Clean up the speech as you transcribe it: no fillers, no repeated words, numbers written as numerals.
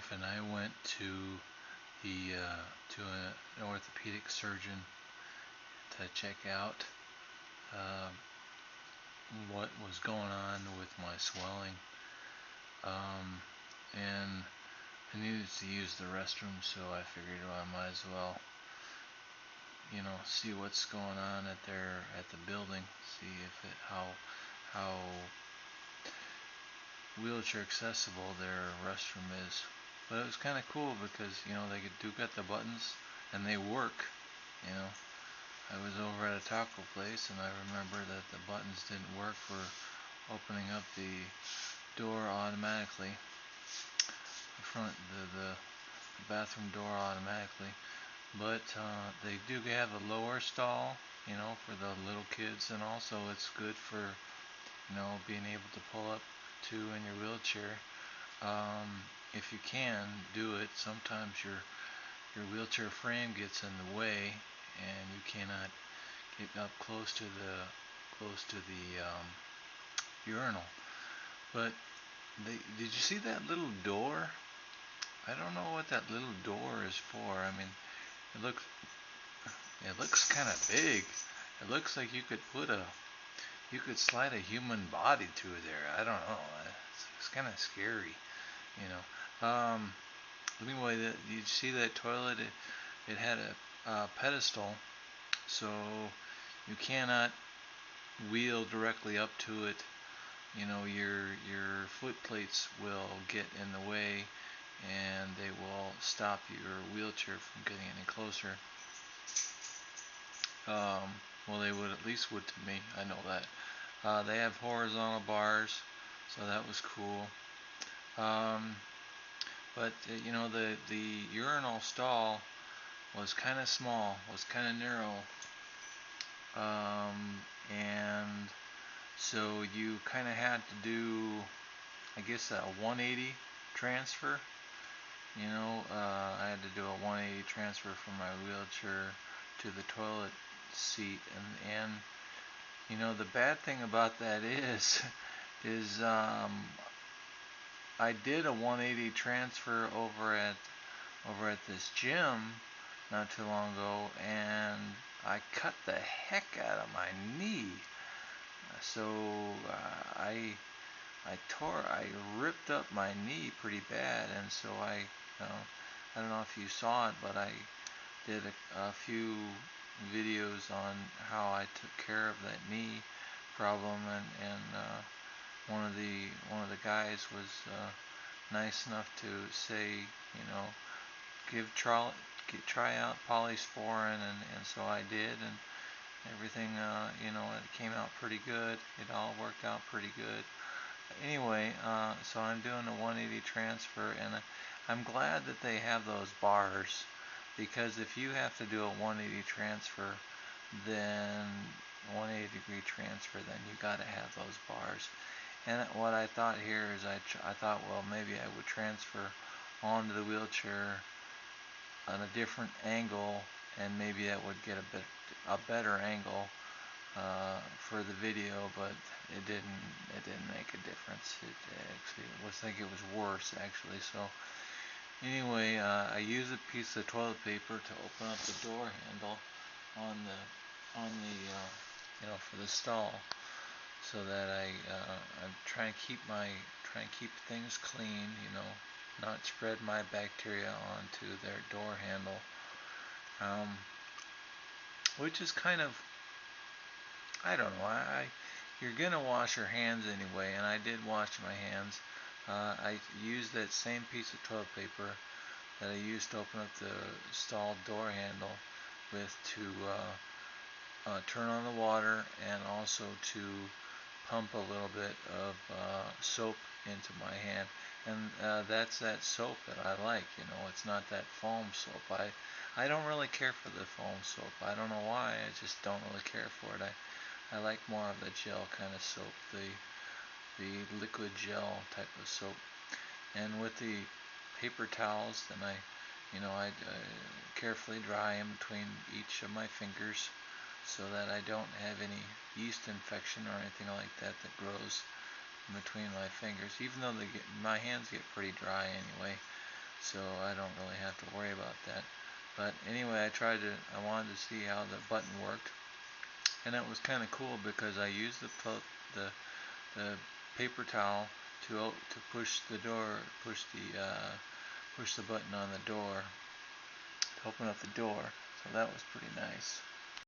wife and I went to the an orthopedic surgeon to check out uh, what was going on with my swelling, and I needed to use the restroom, so I figured, well, I might as well, see what's going on at the building, see if it how wheelchair accessible their restroom is. But it was kind of cool because they do got the buttons and they work. You know, I was over at a taco place and I remember that the buttons didn't work for opening up the door automatically, the bathroom door automatically. But they do have a lower stall, for the little kids, and also it's good for being able to pull up to in your wheelchair. If you can do it, sometimes your wheelchair frame gets in the way and you cannot get up close to the urinal. But did you see that little door? I don't know what that little door is for. I mean, it looks kind of big. It looks like you could slide a human body through there. I don't know. It's kind of scary, you know. Anyway, did you see that toilet? It had a pedestal, so you cannot wheel directly up to it. Your foot plates will get in the way, and they will stop your wheelchair from getting any closer. Well, they would, at least would to me. I know that. They have horizontal bars, so that was cool. But the urinal stall was kind of small, was kind of narrow, and so you kind of had to do, I guess, a 180 transfer. I had to do a 180 transfer from my wheelchair to the toilet seat, and the bad thing about that is I did a 180 transfer over at this gym not too long ago, and I cut the heck out of my knee. So I ripped up my knee pretty bad, and so I don't know if you saw it, but I did a few videos on how I took care of that knee problem, and one of the guys was nice enough to say, try out polysporin, and so I did, and everything, it came out pretty good. It all worked out pretty good. Anyway, so I'm doing a 180 transfer, and I'm glad that they have those bars, because if you have to do a 180 transfer, then 180 degree transfer, then you got to have those bars. And what I thought here is I thought, well, maybe I would transfer onto the wheelchair on a different angle, and maybe that would get a better angle for the video, but it didn't make a difference. I think it was worse, actually. So anyway, I used a piece of toilet paper to open up the door handle on the for the stall, so that I'm trying to keep things clean, not spread my bacteria onto their door handle, which is kind of, I don't know. You're gonna wash your hands anyway, and I did wash my hands. I used that same piece of toilet paper that I used to open up the stall door handle with to turn on the water, and also to pump a little bit of soap into my hand. And that's that soap that I like. It's not that foam soap. I don't really care for the foam soap. I don't know why. I just don't really care for it. I like more of the gel kind of soap, the liquid gel type of soap. And with the paper towels, then I carefully dry in between each of my fingers, so that I don't have any yeast infection or anything like that grows in between my fingers. Even though my hands get pretty dry anyway, so I don't really have to worry about that. But anyway, I wanted to see how the button worked, and it was kind of cool because I used the paper towel to push the button on the door to open up the door. So that was pretty nice.